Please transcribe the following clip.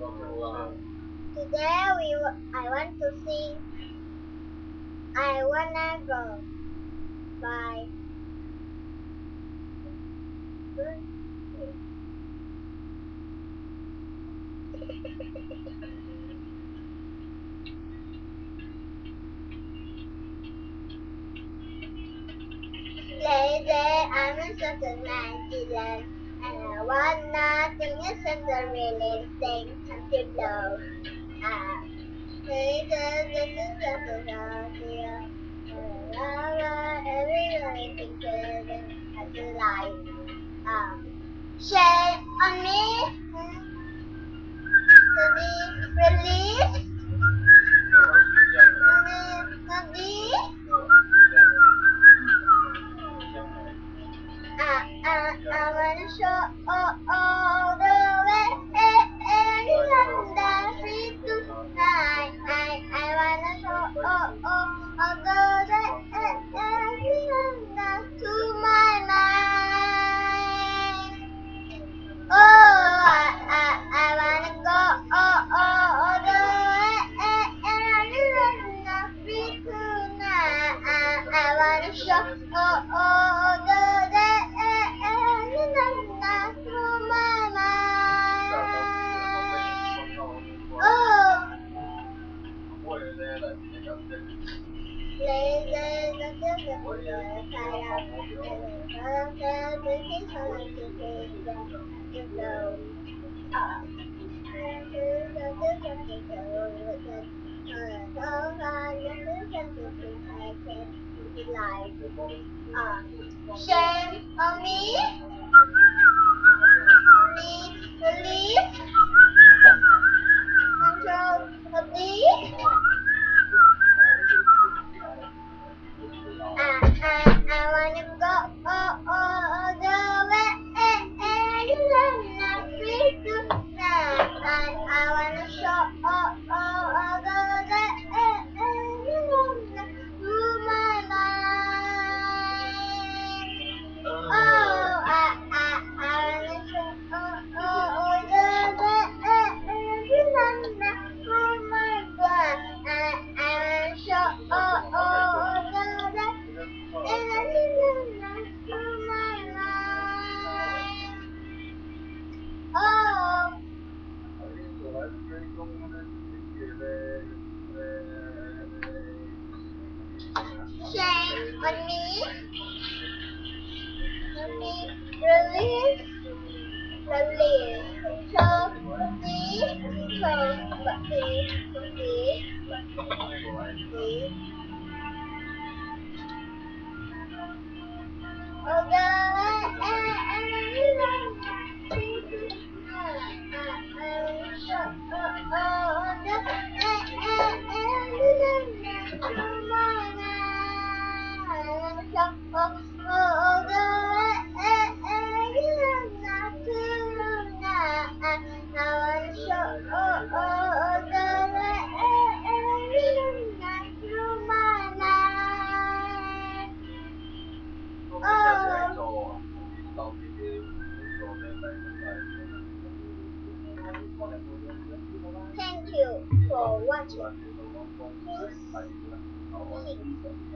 Today I want to sing I Wanna Go by Lazy, I'm in such a nice land, and I want nothing except the really thing to blow. Lazy, this is just a idea. Everyone thinks I feel like shame on me to be released. To be I wanna show all the way and free tonight. I wanna show all the way and to my mind. Oh, I wanna go all the way and free tonight. I wanna show all the way and to my mind. Oh, lazy, shame on me, release, control of me. I wanna go all the way and free tonight. I wanna show all the way to my mind. Oh, I wanna show all the way to my mind. I wanna show all the way. Oh, shame on me, release, control me, Thank you for watching. Please